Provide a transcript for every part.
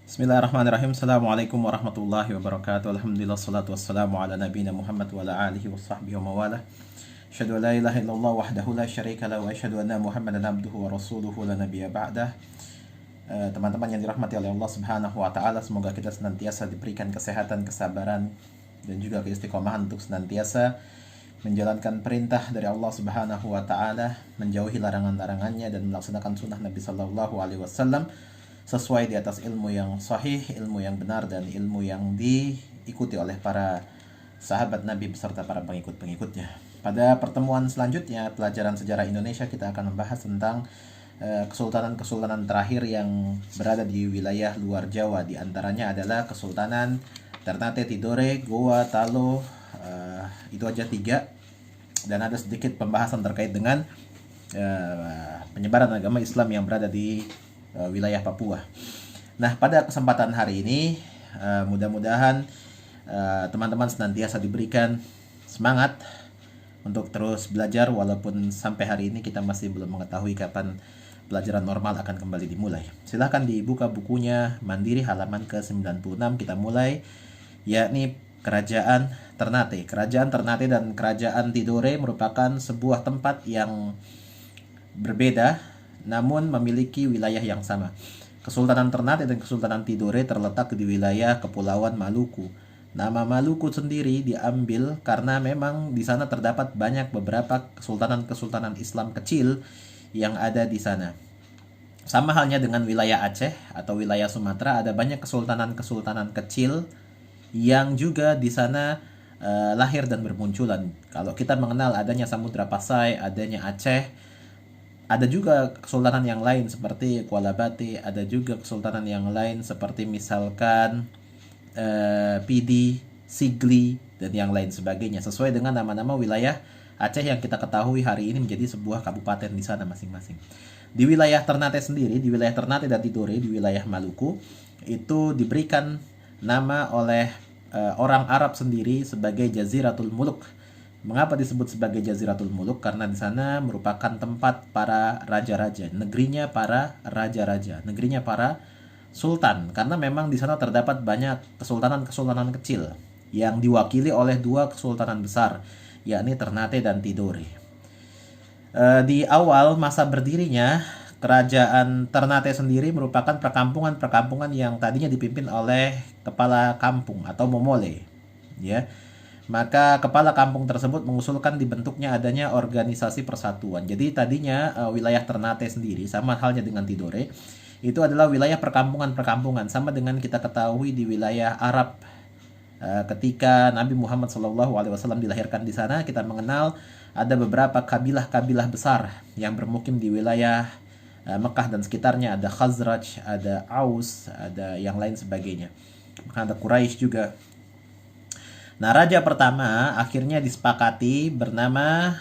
Bismillahirrahmanirrahim. Assalamualaikum warahmatullahi wabarakatuh. Alhamdulillah, salatu wassalamu ala nabiyina Muhammad wa ala alihi wa sahbihi wa mawalah. Asyhadu an la ilaha illallah wahdahu la syarika lahu wa asyhadu anna Muhammadan abduhu wa rasuluhu la nabiyya ba'dah. Teman-teman yang dirahmati oleh Allah Subhanahu wa taala, semoga kita senantiasa diberikan kesehatan, kesabaran dan juga keistiqomahan untuk senantiasa menjalankan perintah dari Allah Subhanahu wa taala, menjauhi larangan-larangannya dan melaksanakan sunnah Nabi sallallahu alaihi wasallam sesuai di atas ilmu yang sahih, ilmu yang benar, dan ilmu yang diikuti oleh para sahabat Nabi beserta para pengikut-pengikutnya. Pada pertemuan selanjutnya, pelajaran sejarah Indonesia, kita akan membahas tentang kesultanan-kesultanan terakhir yang berada di wilayah luar Jawa. Di antaranya adalah Kesultanan Ternate, Tidore, Goa, Talo, itu aja 3. Dan ada sedikit pembahasan terkait dengan penyebaran agama Islam yang berada di wilayah Papua. Nah, pada kesempatan hari ini mudah-mudahan teman-teman senantiasa diberikan semangat untuk terus belajar, walaupun sampai hari ini kita masih belum mengetahui kapan pelajaran normal akan kembali dimulai. Silahkan dibuka bukunya Mandiri halaman ke-96. Kita mulai, yakni Kerajaan Ternate. Kerajaan Ternate dan Kerajaan Tidore merupakan sebuah tempat yang berbeda namun memiliki wilayah yang sama. Kesultanan Ternate dan Kesultanan Tidore terletak di wilayah Kepulauan Maluku. Nama Maluku sendiri diambil karena memang di sana terdapat banyak beberapa kesultanan-kesultanan Islam kecil yang ada di sana. Sama halnya dengan wilayah Aceh atau wilayah Sumatera, ada banyak kesultanan-kesultanan kecil yang juga di sana lahir dan bermunculan. Kalau kita mengenal adanya Samudra Pasai, adanya Aceh, ada juga kesultanan yang lain seperti Kuala Bate, ada juga kesultanan yang lain seperti misalkan Pidi, Sigli, dan yang lain sebagainya. Sesuai dengan nama-nama wilayah Aceh yang kita ketahui hari ini menjadi sebuah kabupaten di sana masing-masing. Di wilayah Ternate sendiri, di wilayah Ternate dan Tidore, di wilayah Maluku, itu diberikan nama oleh orang Arab sendiri sebagai Jaziratul Muluk. Mengapa disebut sebagai Jaziratul Muluk? Karena di sana merupakan tempat para raja-raja, negerinya para raja-raja, negerinya para sultan. Karena memang di sana terdapat banyak kesultanan-kesultanan kecil yang diwakili oleh 2 kesultanan besar, yakni Ternate dan Tidore. Di awal masa berdirinya, Kerajaan Ternate sendiri merupakan perkampungan-perkampungan yang tadinya dipimpin oleh kepala kampung atau momole, ya. Maka kepala kampung tersebut mengusulkan dibentuknya adanya organisasi persatuan. Jadi tadinya wilayah Ternate sendiri, sama halnya dengan Tidore, itu adalah wilayah perkampungan-perkampungan, sama dengan kita ketahui di wilayah Arab. Ketika Nabi Muhammad SAW dilahirkan di sana, kita mengenal ada beberapa kabilah-kabilah besar yang bermukim di wilayah Mekah dan sekitarnya. Ada Khazraj, ada Aus, ada yang lain sebagainya. Ada Quraisy juga. Nah, raja pertama akhirnya disepakati bernama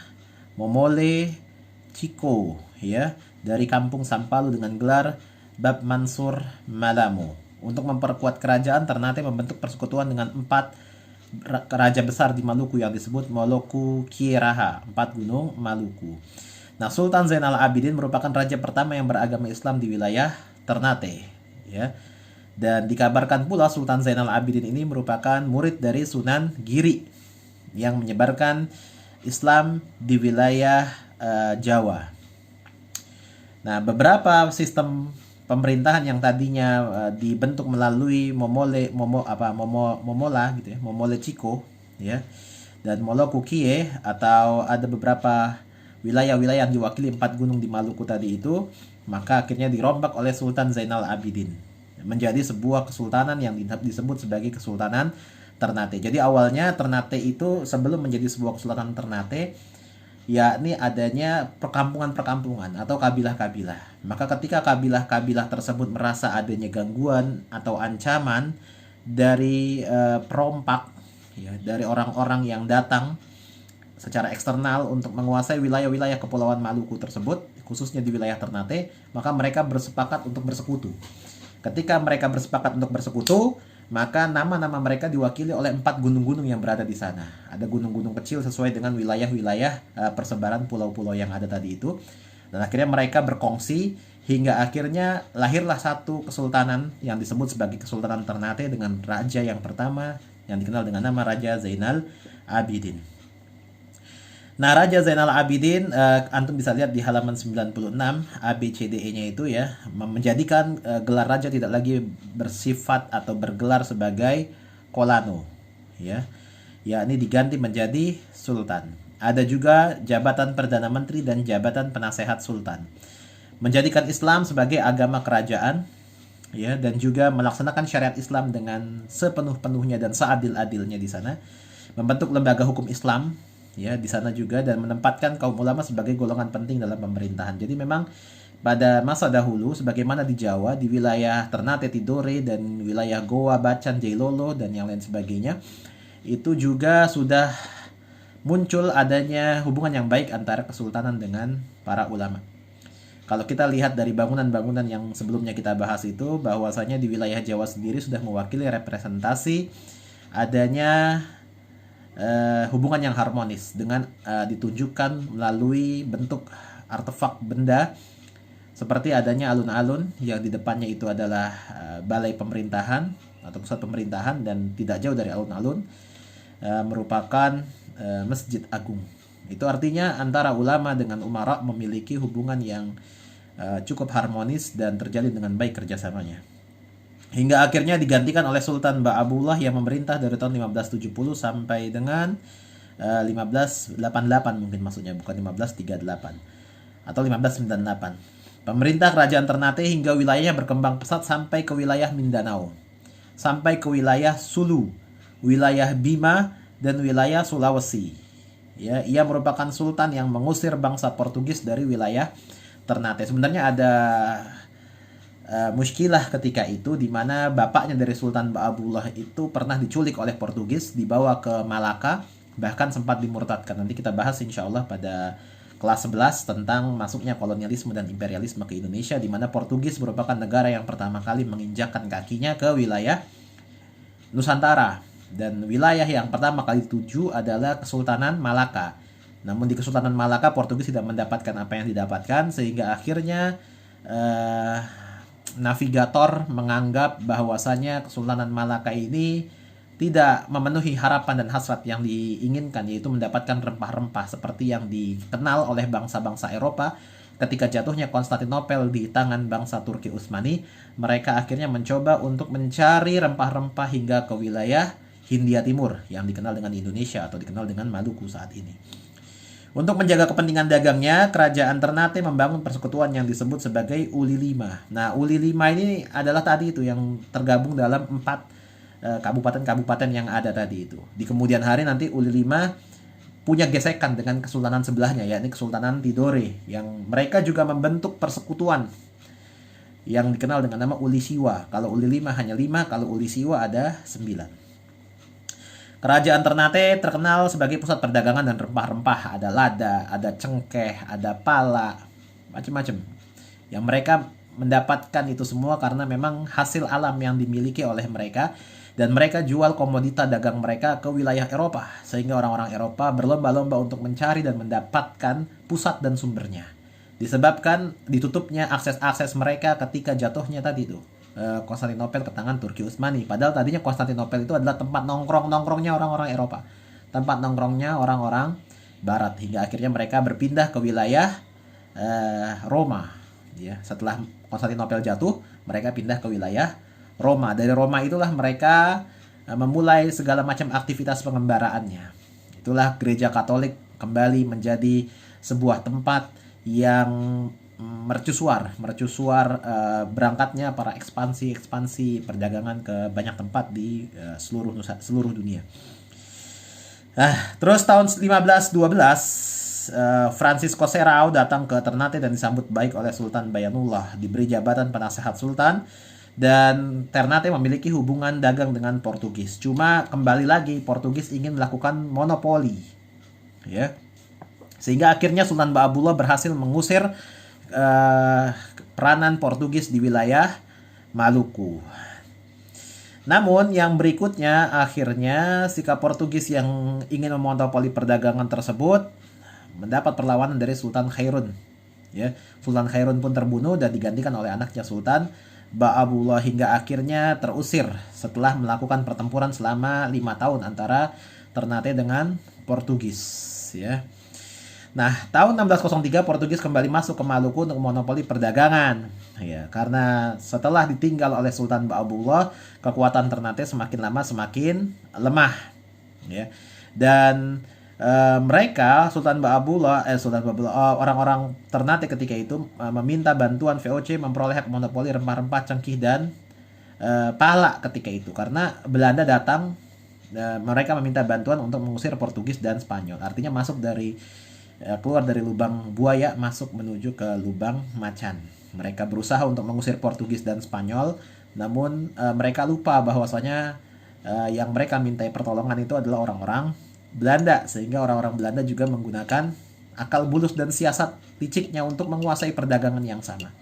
Momole Ciko, ya, dari kampung Sampalu dengan gelar Bab Mansur Malamo. Untuk memperkuat kerajaan, Ternate membentuk persekutuan dengan 4 raja besar di Maluku yang disebut Moloku Kieraha, 4 gunung Maluku. Nah, Sultan Zainal Abidin merupakan raja pertama yang beragama Islam di wilayah Ternate, ya. Dan dikabarkan pula Sultan Zainal Abidin ini merupakan murid dari Sunan Giri yang menyebarkan Islam di wilayah Jawa. Nah, beberapa sistem pemerintahan yang tadinya dibentuk melalui Momola gitu ya, Momole Ciko, ya, dan Moloku Kie, atau ada beberapa wilayah-wilayah yang diwakili 4 gunung di Maluku tadi itu, maka akhirnya dirombak oleh Sultan Zainal Abidin menjadi sebuah kesultanan yang disebut sebagai Kesultanan Ternate. Jadi awalnya Ternate itu sebelum menjadi sebuah kesultanan Ternate, yakni adanya perkampungan-perkampungan atau kabilah-kabilah. Maka ketika kabilah-kabilah tersebut merasa adanya gangguan atau ancaman dari perompak, ya, dari orang-orang yang datang secara eksternal untuk menguasai wilayah-wilayah Kepulauan Maluku tersebut, khususnya di wilayah Ternate, maka mereka bersepakat untuk bersekutu. Ketika mereka bersepakat untuk bersekutu, maka nama-nama mereka diwakili oleh 4 gunung-gunung yang berada di sana. Ada gunung-gunung kecil sesuai dengan wilayah-wilayah persebaran pulau-pulau yang ada tadi itu. Dan akhirnya mereka berkongsi hingga akhirnya lahirlah satu kesultanan yang disebut sebagai Kesultanan Ternate dengan raja yang pertama yang dikenal dengan nama Raja Zainal Abidin. Nah, Raja Zainal Abidin, antum bisa lihat di halaman 96 ABCDE-nya itu ya, menjadikan gelar raja tidak lagi bersifat atau bergelar sebagai Kolano, ya, yakni diganti menjadi Sultan. Ada juga jabatan Perdana Menteri dan jabatan Penasehat Sultan. Menjadikan Islam sebagai agama kerajaan, ya, dan juga melaksanakan syariat Islam dengan sepenuh-penuhnya dan seadil-adilnya di sana. Membentuk lembaga hukum Islam, ya, di sana juga, dan menempatkan kaum ulama sebagai golongan penting dalam pemerintahan. Jadi memang pada masa dahulu, sebagaimana di Jawa, di wilayah Ternate, Tidore, dan wilayah Goa, Bacan, Jailolo, dan yang lain sebagainya, itu juga sudah muncul adanya hubungan yang baik antara kesultanan dengan para ulama. Kalau kita lihat dari bangunan-bangunan yang sebelumnya kita bahas itu, bahwasanya di wilayah Jawa sendiri sudah mewakili representasi adanya hubungan yang harmonis dengan ditunjukkan melalui bentuk artefak benda seperti adanya alun-alun yang di depannya itu adalah balai pemerintahan atau pusat pemerintahan, dan tidak jauh dari alun-alun merupakan Masjid Agung. Itu artinya antara ulama dengan umara memiliki hubungan yang cukup harmonis dan terjalin dengan baik kerjasamanya. Hingga akhirnya digantikan oleh Sultan Ba'abullah yang memerintah dari tahun 1570 sampai dengan 1588 mungkin maksudnya, bukan 1538 atau 1598. Pemerintah Kerajaan Ternate hingga wilayahnya berkembang pesat sampai ke wilayah Mindanao, sampai ke wilayah Sulu, wilayah Bima, dan wilayah Sulawesi. Ya, ia merupakan sultan yang mengusir bangsa Portugis dari wilayah Ternate. Sebenarnya ada muskilah ketika itu, di mana bapaknya dari Sultan Ba'abullah itu pernah diculik oleh Portugis, dibawa ke Malaka, bahkan sempat dimurtadkan. Nanti kita bahas insya Allah pada kelas 11 tentang masuknya kolonialisme dan imperialisme ke Indonesia, di mana Portugis merupakan negara yang pertama kali menginjakkan kakinya ke wilayah Nusantara. Dan wilayah yang pertama kali dituju adalah Kesultanan Malaka. Namun di Kesultanan Malaka Portugis tidak mendapatkan apa yang didapatkan, sehingga akhirnya navigator menganggap bahwasanya Kesultanan Malaka ini tidak memenuhi harapan dan hasrat yang diinginkan, yaitu mendapatkan rempah-rempah seperti yang dikenal oleh bangsa-bangsa Eropa. Ketika jatuhnya Konstantinopel di tangan bangsa Turki Utsmani, mereka akhirnya mencoba untuk mencari rempah-rempah hingga ke wilayah Hindia Timur yang dikenal dengan Indonesia atau dikenal dengan Maluku saat ini. Untuk menjaga kepentingan dagangnya, Kerajaan Ternate membangun persekutuan yang disebut sebagai Uli Lima. Nah, Uli Lima ini adalah tadi itu yang tergabung dalam 4 kabupaten-kabupaten yang ada tadi itu. Di kemudian hari nanti Uli Lima punya gesekan dengan kesultanan sebelahnya, yakni Kesultanan Tidore, yang mereka juga membentuk persekutuan yang dikenal dengan nama Uli Siwa. Kalau Uli Lima hanya 5, kalau Uli Siwa ada 9. Kerajaan Ternate terkenal sebagai pusat perdagangan dan rempah-rempah. Ada lada, ada cengkeh, ada pala, macam-macam. Yang mereka mendapatkan itu semua karena memang hasil alam yang dimiliki oleh mereka. Dan mereka jual komoditas dagang mereka ke wilayah Eropa. Sehingga orang-orang Eropa berlomba-lomba untuk mencari dan mendapatkan pusat dan sumbernya. Disebabkan ditutupnya akses-akses mereka ketika jatuhnya tadi itu Konstantinopel ke tangan Turki Utsmani. Padahal tadinya Konstantinopel itu adalah tempat nongkrongnya orang-orang Eropa, tempat nongkrongnya orang-orang Barat, hingga akhirnya mereka berpindah ke wilayah Roma. Ya, setelah Konstantinopel jatuh, mereka pindah ke wilayah Roma. Dari Roma itulah mereka memulai segala macam aktivitas pengembaraannya. Itulah gereja Katolik kembali menjadi sebuah tempat yang mercusuar berangkatnya para ekspansi perdagangan ke banyak tempat di seluruh dunia. Terus tahun 1512 Francisco Serrao datang ke Ternate dan disambut baik oleh Sultan Bayanullah, diberi jabatan penasehat sultan, dan Ternate memiliki hubungan dagang dengan Portugis. Cuma kembali lagi Portugis ingin melakukan monopoli, ya. Sehingga akhirnya Sultan Ba'abullah berhasil mengusir peranan Portugis di wilayah Maluku. Namun yang berikutnya akhirnya sikap Portugis yang ingin memonopoli perdagangan tersebut mendapat perlawanan dari Sultan Khairun, Ya, Sultan Khairun pun terbunuh dan digantikan oleh anaknya Sultan Ba'abullah hingga akhirnya terusir setelah melakukan pertempuran selama 5 tahun antara Ternate dengan Portugis. Ya. Nah, tahun 1603 Portugis kembali masuk ke Maluku untuk monopoli perdagangan. Ya, karena setelah ditinggal oleh Sultan Ba'abullah, kekuatan Ternate semakin lama semakin lemah. Ya. Dan mereka orang-orang Ternate ketika itu meminta bantuan VOC memperoleh hak monopoli rempah-rempah, cengkih dan pala ketika itu karena Belanda datang. Mereka meminta bantuan untuk mengusir Portugis dan Spanyol. Artinya keluar dari lubang buaya masuk menuju ke lubang macan. Mereka berusaha untuk mengusir Portugis dan Spanyol, namun mereka lupa bahwasanya yang mereka mintai pertolongan itu adalah orang-orang Belanda, sehingga orang-orang Belanda juga menggunakan akal bulus dan siasat liciknya untuk menguasai perdagangan yang sama.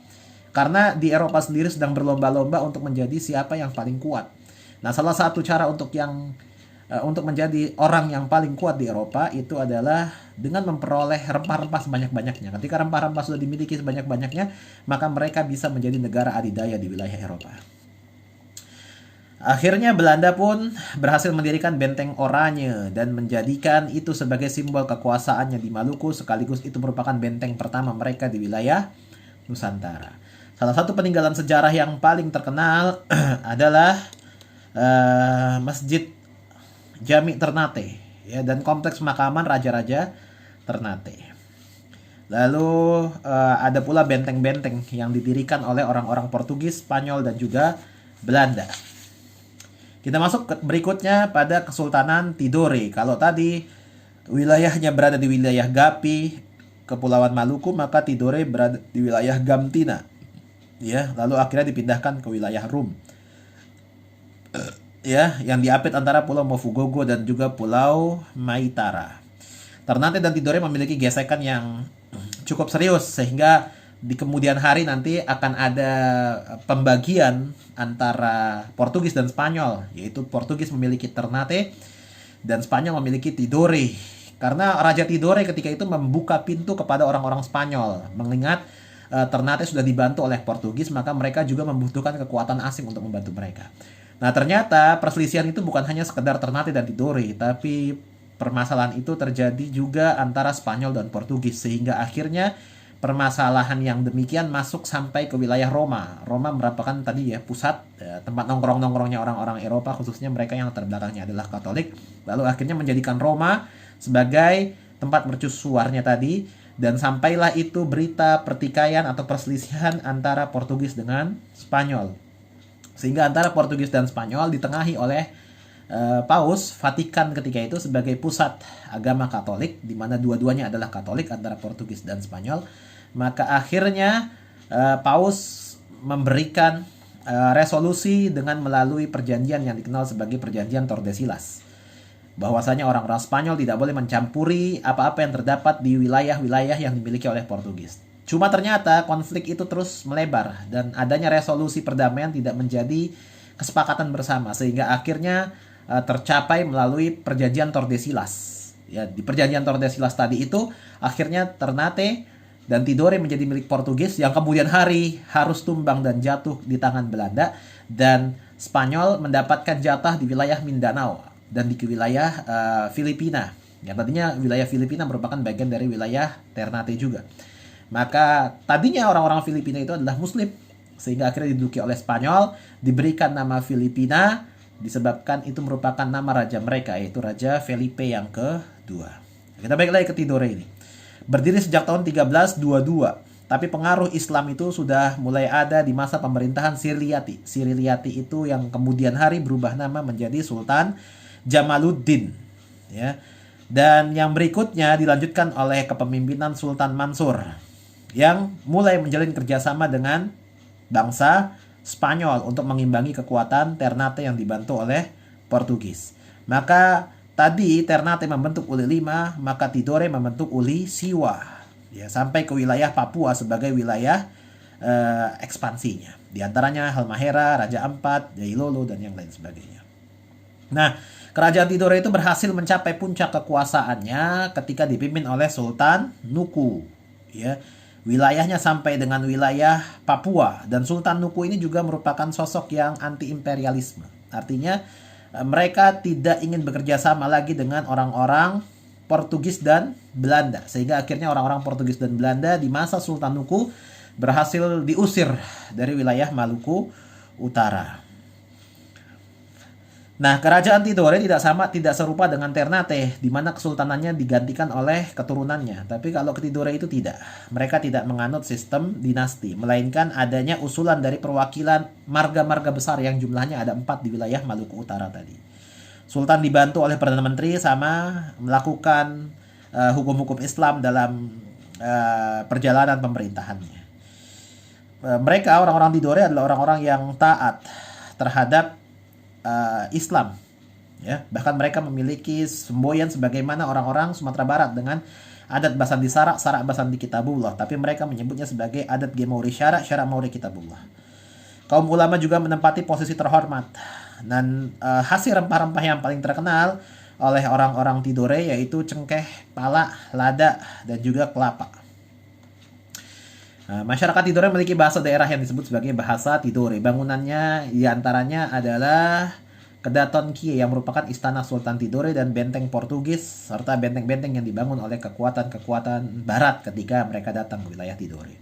Karena di Eropa sendiri sedang berlomba-lomba untuk menjadi siapa yang paling kuat. Nah, salah satu cara untuk menjadi orang yang paling kuat di Eropa itu adalah dengan memperoleh rempah-rempah sebanyak-banyaknya. Ketika rempah-rempah sudah dimiliki sebanyak-banyaknya, maka mereka bisa menjadi negara adidaya di wilayah Eropa. Akhirnya Belanda pun berhasil mendirikan Benteng Oranye dan menjadikan itu sebagai simbol kekuasaannya di Maluku, sekaligus itu merupakan benteng pertama mereka di wilayah Nusantara. Salah satu peninggalan sejarah yang paling terkenal adalah Masjid Jami Ternate, ya, dan kompleks pemakaman Raja-Raja Ternate. Lalu ada pula benteng-benteng yang didirikan oleh orang-orang Portugis, Spanyol, dan juga Belanda. Kita masuk ke berikutnya pada Kesultanan Tidore. Kalau tadi wilayahnya berada di wilayah Gapi, Kepulauan Maluku, maka Tidore berada di wilayah Gamtina. Ya, lalu akhirnya dipindahkan ke wilayah Rum. Ya, yang diapit antara Pulau Mofugogo dan juga Pulau Maitara. Ternate dan Tidore memiliki gesekan yang cukup serius sehingga di kemudian hari nanti akan ada pembagian antara Portugis dan Spanyol, yaitu Portugis memiliki Ternate dan Spanyol memiliki Tidore. Karena Raja Tidore ketika itu membuka pintu kepada orang-orang Spanyol, mengingat Ternate sudah dibantu oleh Portugis, maka mereka juga membutuhkan kekuatan asing untuk membantu mereka. Nah, ternyata perselisihan itu bukan hanya sekedar Ternate dan Tidore, tapi permasalahan itu terjadi juga antara Spanyol dan Portugis, sehingga akhirnya permasalahan yang demikian masuk sampai ke wilayah Roma. Roma merupakan tadi ya pusat tempat nongkrong-nongkrongnya orang-orang Eropa, khususnya mereka yang latar belakangnya adalah Katolik. Lalu akhirnya menjadikan Roma sebagai tempat mercusuarnya tadi, dan sampailah itu berita pertikaian atau perselisihan antara Portugis dengan Spanyol. Sehingga antara Portugis dan Spanyol ditengahi oleh Paus Vatikan ketika itu sebagai pusat agama Katolik, di mana dua-duanya adalah Katolik antara Portugis dan Spanyol. Maka akhirnya Paus memberikan resolusi dengan melalui perjanjian yang dikenal sebagai Perjanjian Tordesillas, bahwasanya orang-orang Spanyol tidak boleh mencampuri apa-apa yang terdapat di wilayah-wilayah yang dimiliki oleh Portugis. Cuma ternyata konflik itu terus melebar dan adanya resolusi perdamaian tidak menjadi kesepakatan bersama, sehingga akhirnya tercapai melalui Perjanjian Tordesillas. Ya, di Perjanjian Tordesillas tadi itu akhirnya Ternate dan Tidore menjadi milik Portugis, yang kemudian hari harus tumbang dan jatuh di tangan Belanda, dan Spanyol mendapatkan jatah di wilayah Mindanao dan di wilayah Filipina. Yang tadinya wilayah Filipina merupakan bagian dari wilayah Ternate juga. Maka tadinya orang-orang Filipina itu adalah Muslim, sehingga akhirnya diduduki oleh Spanyol, diberikan nama Filipina disebabkan itu merupakan nama raja mereka, yaitu Raja Felipe yang kedua. Kita balik lagi ke Tidore ini. Berdiri sejak tahun 1322, tapi pengaruh Islam itu sudah mulai ada di masa pemerintahan Siriliati. Siriliati itu yang kemudian hari berubah nama menjadi Sultan Jamaluddin, ya. Dan yang berikutnya dilanjutkan oleh kepemimpinan Sultan Mansur, yang mulai menjalin kerjasama dengan bangsa Spanyol untuk mengimbangi kekuatan Ternate yang dibantu oleh Portugis. Maka tadi Ternate membentuk Uli V, maka Tidore membentuk Uli Siwa, ya, sampai ke wilayah Papua sebagai wilayah ekspansinya. Di antaranya Halmahera, Raja Ampat, Jailolo, dan yang lain sebagainya. Nah, kerajaan Tidore itu berhasil mencapai puncak kekuasaannya ketika dipimpin oleh Sultan Nuku, ya. wilayahnya sampai dengan wilayah Papua. Dan Sultan Nuku ini juga merupakan sosok yang anti-imperialisme. Artinya mereka tidak ingin bekerja sama lagi dengan orang-orang Portugis dan Belanda. Sehingga akhirnya orang-orang Portugis dan Belanda di masa Sultan Nuku berhasil diusir dari wilayah Maluku Utara. Nah, kerajaan Tidore tidak serupa dengan Ternate, di mana kesultanannya digantikan oleh keturunannya. Tapi kalau ke Tidore itu tidak. Mereka tidak menganut sistem dinasti, melainkan adanya usulan dari perwakilan marga-marga besar yang jumlahnya ada 4 di wilayah Maluku Utara tadi. Sultan dibantu oleh Perdana Menteri sama melakukan hukum-hukum Islam dalam perjalanan pemerintahannya. Mereka orang-orang Tidore adalah orang-orang yang taat terhadap Islam, ya. Bahkan mereka memiliki semboyan sebagaimana orang-orang Sumatera Barat dengan adat Basandi Sarak, Sarak Basandi Kitabullah, tapi mereka menyebutnya sebagai adat Gemauri Syarak, Syarak Mauri Kitabullah. Kaum ulama juga menempati posisi terhormat, dan hasil rempah-rempah yang paling terkenal oleh orang-orang Tidore yaitu cengkeh, pala, lada, dan juga kelapa. Masyarakat Tidore memiliki bahasa daerah yang disebut sebagai bahasa Tidore. Bangunannya diantaranya adalah Kedaton Kie yang merupakan istana Sultan Tidore dan benteng Portugis serta benteng-benteng yang dibangun oleh kekuatan-kekuatan Barat ketika mereka datang ke wilayah Tidore.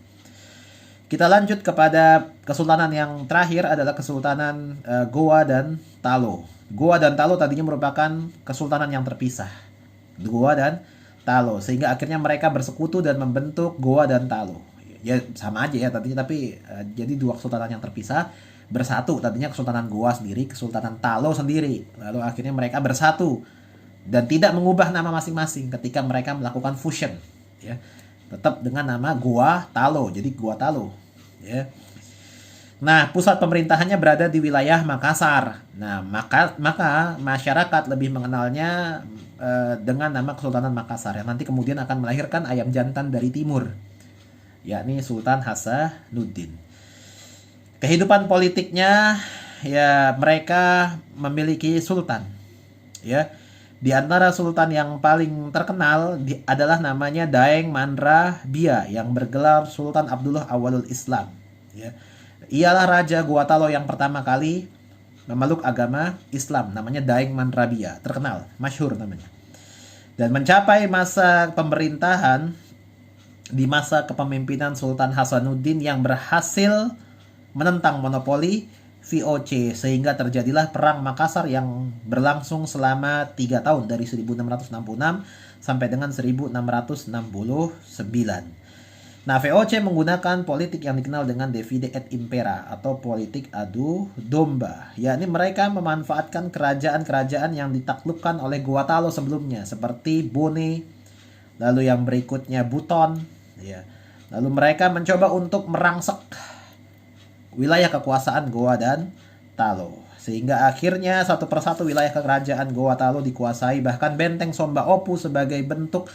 Kita lanjut kepada kesultanan yang terakhir adalah Kesultanan Goa dan Talo. Goa dan Talo tadinya merupakan kesultanan yang terpisah. Goa dan Talo, sehingga akhirnya mereka bersekutu dan membentuk Goa dan Talo. Ya sama aja ya tadinya, tapi jadi dua kesultanan yang terpisah bersatu. Tadinya Kesultanan Goa sendiri, Kesultanan Talo sendiri. Lalu akhirnya mereka bersatu dan tidak mengubah nama masing-masing ketika mereka melakukan fusion, ya. Tetap dengan nama Goa Talo, jadi Goa Talo, ya. Nah, pusat pemerintahannya berada di wilayah Makassar. Nah, maka masyarakat lebih mengenalnya dengan nama Kesultanan Makassar yang nanti kemudian akan melahirkan ayam jantan dari timur, yakni Sultan Hasanuddin. Kehidupan politiknya, ya mereka memiliki sultan, ya. Di antara sultan yang paling terkenal adalah namanya Daeng Mandra Bia yang bergelar Sultan Abdullah Awalul Islam, ya. Ialah raja Goa Talo yang pertama kali memeluk agama Islam, namanya Daeng Mandra Bia, terkenal, masyhur namanya. Dan mencapai masa pemerintahan di masa kepemimpinan Sultan Hasanuddin yang berhasil menentang monopoli VOC, sehingga terjadilah Perang Makassar yang berlangsung selama 3 tahun dari 1666 sampai dengan 1669. Nah, VOC menggunakan politik yang dikenal dengan divide et impera atau politik adu domba, yakni mereka memanfaatkan kerajaan-kerajaan yang ditaklukkan oleh Goa Talo sebelumnya seperti Bone, lalu yang berikutnya Buton, ya. Lalu mereka mencoba untuk merangsek wilayah kekuasaan Goa dan Talo, sehingga akhirnya satu persatu wilayah kerajaan Goa Talo dikuasai. Bahkan benteng Somba Opu sebagai bentuk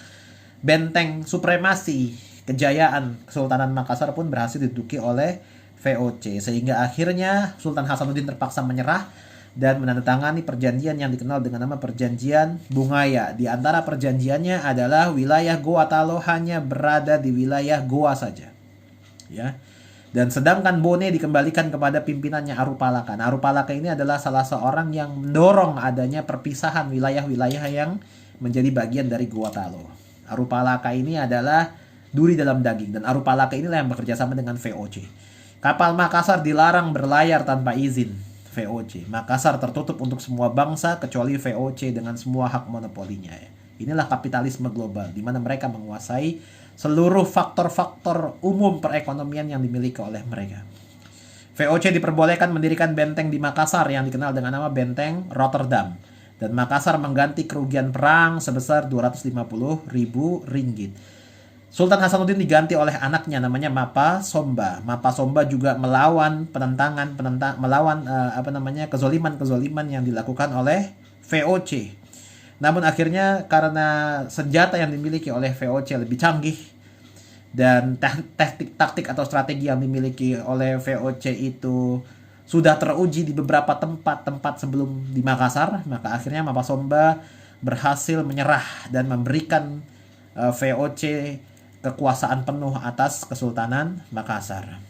benteng supremasi kejayaan Kesultanan Makassar pun berhasil diduduki oleh VOC, sehingga akhirnya Sultan Hasanuddin terpaksa menyerah dan menandatangani perjanjian yang dikenal dengan nama Perjanjian Bungaya. Di antara perjanjiannya adalah wilayah Goa Talo hanya berada di wilayah Goa saja, ya. Dan sedangkan Bone dikembalikan kepada pimpinannya Arupalaka. Nah, Arupalaka ini adalah salah seorang yang mendorong adanya perpisahan wilayah-wilayah yang menjadi bagian dari Goa Talo. Arupalaka ini adalah duri dalam daging, dan Arupalaka inilah yang bekerja sama dengan VOC. Kapal Makassar dilarang berlayar tanpa izin VOC. Makassar tertutup untuk semua bangsa kecuali VOC dengan semua hak monopolinya. Inilah kapitalisme global, di mana mereka menguasai seluruh faktor-faktor umum perekonomian yang dimiliki oleh mereka. VOC diperbolehkan mendirikan benteng di Makassar yang dikenal dengan nama Benteng Rotterdam. Dan Makassar mengganti kerugian perang sebesar 250.000 ringgit. Sultan Hasanuddin diganti oleh anaknya namanya Mapa Somba. Mapa Somba juga melawan melawan kezoliman yang dilakukan oleh VOC. Namun akhirnya karena senjata yang dimiliki oleh VOC lebih canggih dan taktik atau strategi yang dimiliki oleh VOC itu sudah teruji di beberapa tempat sebelum di Makassar, maka akhirnya Mapa Somba berhasil menyerah dan memberikan VOC kekuasaan penuh atas Kesultanan Makassar.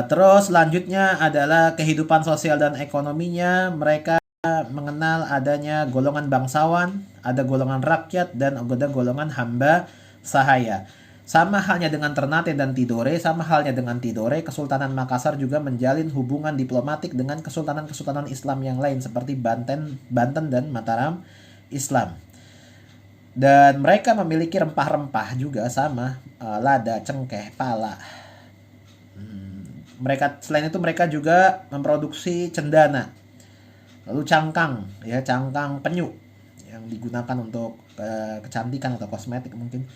Terus selanjutnya adalah kehidupan sosial dan ekonominya. Mereka mengenal adanya golongan bangsawan, ada golongan rakyat, dan ada golongan hamba sahaya. Sama halnya dengan Ternate dan Tidore, sama halnya dengan Tidore, Kesultanan Makassar juga menjalin hubungan diplomatik dengan kesultanan-kesultanan Islam yang lain seperti Banten dan Mataram Islam. Dan mereka memiliki rempah-rempah juga sama, lada, cengkeh, pala. Selain itu mereka juga memproduksi cendana, lalu cangkang, ya cangkang penyu yang digunakan untuk kecantikan atau kosmetik mungkin.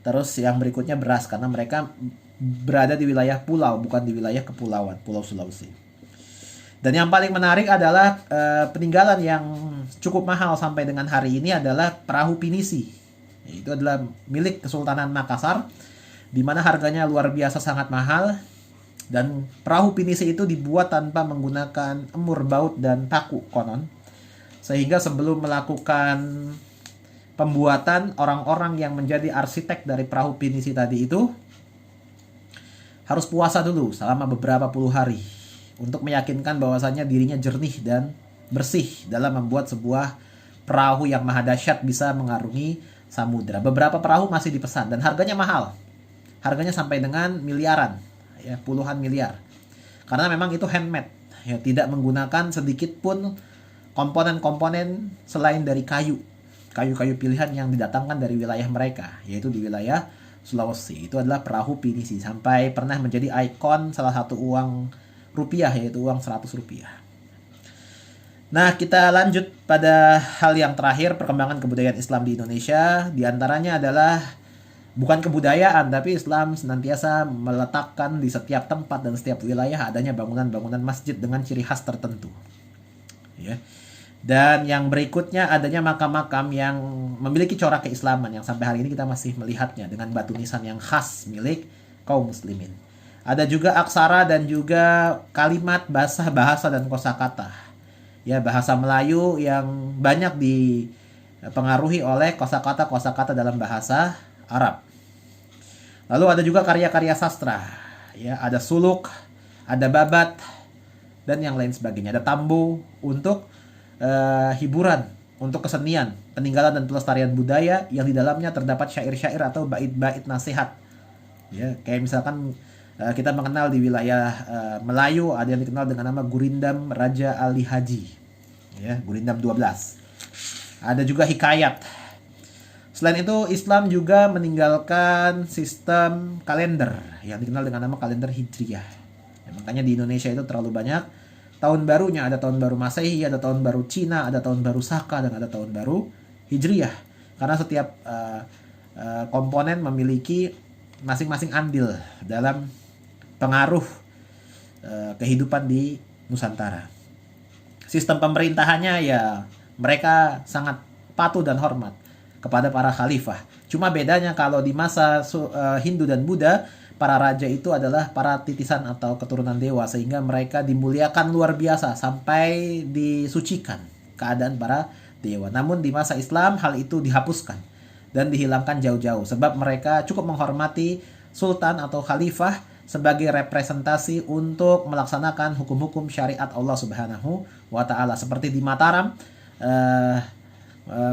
Terus yang berikutnya beras, karena mereka berada di wilayah pulau, bukan di wilayah kepulauan, Pulau Sulawesi. Dan yang paling menarik adalah peninggalan yang cukup mahal sampai dengan hari ini adalah perahu pinisi. Itu adalah milik Kesultanan Makassar, di mana harganya luar biasa sangat mahal. Dan perahu pinisi itu dibuat tanpa menggunakan emur, baut, dan paku konon. Sehingga sebelum melakukan pembuatan, orang-orang yang menjadi arsitek dari perahu pinisi tadi itu harus puasa dulu selama beberapa puluh hari untuk meyakinkan bahwasannya dirinya jernih dan bersih dalam membuat sebuah perahu yang maha dahsyat bisa mengarungi samudra. Beberapa perahu masih dipesan dan harganya mahal. Harganya sampai dengan miliaran, ya, puluhan miliar. Karena memang itu handmade, ya, tidak menggunakan sedikit pun komponen-komponen selain dari kayu-kayu pilihan yang didatangkan dari wilayah mereka, yaitu di wilayah Sulawesi. Itu adalah perahu pinisi, sampai pernah menjadi ikon salah satu uang rupiah, yaitu uang 100 rupiah. Nah, kita lanjut pada hal yang terakhir, perkembangan kebudayaan Islam di Indonesia. Di antaranya adalah bukan kebudayaan, tapi Islam senantiasa meletakkan di setiap tempat dan setiap wilayah adanya bangunan-bangunan masjid dengan ciri khas tertentu, ya. Dan yang berikutnya adanya makam-makam yang memiliki corak keislaman yang sampai hari ini kita masih melihatnya dengan batu nisan yang khas milik kaum muslimin. Ada juga aksara dan juga kalimat bahasa dan kosakata. Ya, bahasa Melayu yang banyak dipengaruhi oleh kosakata dalam bahasa Arab. Lalu ada juga karya-karya sastra. Ya, ada suluk, ada babat, dan yang lain sebagainya. Ada tambo untuk hiburan, untuk kesenian, peninggalan dan pelestarian budaya yang di dalamnya terdapat syair-syair atau bait-bait nasihat. Ya, kayak misalkan kita mengenal di wilayah Melayu ada yang dikenal dengan nama Gurindam Raja Ali Haji. Ya, Gurindam 12. Ada juga hikayat. Selain itu, Islam juga meninggalkan sistem kalender yang dikenal dengan nama kalender Hijriyah. Ya, makanya di Indonesia itu terlalu banyak tahun barunya, ada tahun baru Masehi, ada tahun baru Cina, ada tahun baru Saka, dan ada tahun baru Hijriyah. Karena setiap komponen memiliki masing-masing andil dalam pengaruh kehidupan di Nusantara. Sistem pemerintahannya, ya, mereka sangat patuh dan hormat kepada para khalifah. Cuma bedanya kalau di masa Hindu dan Buddha, para raja itu adalah para titisan atau keturunan dewa, sehingga mereka dimuliakan luar biasa sampai disucikan keadaan para dewa. Namun di masa Islam hal itu dihapuskan dan dihilangkan jauh-jauh, sebab mereka cukup menghormati sultan atau khalifah sebagai representasi untuk melaksanakan hukum-hukum syariat Allah Subhanahu wa Ta'ala. Seperti di Mataram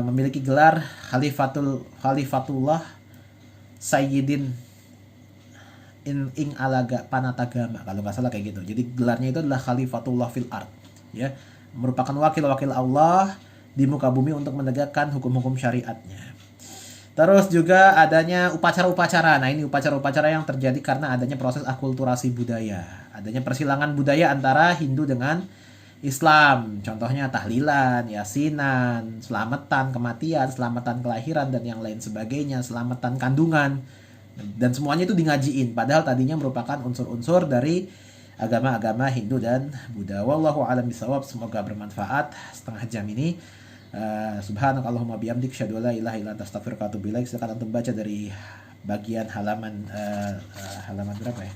memiliki gelar Khalifatullah Sayyidin ing alaga panatagama, kalau nggak salah kayak gitu. Jadi gelarnya itu adalah Khalifatullah fil ard, ya, merupakan wakil-wakil Allah di muka bumi untuk menegakkan hukum-hukum syariatnya. Terus juga adanya upacara-upacara. Nah, ini upacara-upacara yang terjadi karena adanya proses akulturasi budaya, adanya persilangan budaya antara Hindu dengan Islam. Contohnya tahlilan, yasinan, selamatan kematian, selamatan kelahiran, dan yang lain sebagainya, selamatan kandungan. Dan semuanya itu dingajiin, padahal tadinya merupakan unsur-unsur dari agama-agama Hindu dan Buddha. Wallahu a'lam bishawab. Semoga bermanfaat setengah jam ini. Subhanakallahumma bihamdik, asyhadu an la ilaha illa anta, astaghfiruka wa atubu ilaik. Silakan antum baca dari bagian halaman berapa ya?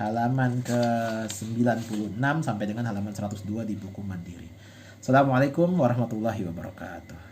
Halaman ke-96 sampai dengan halaman 102 di buku Mandiri. Assalamualaikum warahmatullahi wabarakatuh.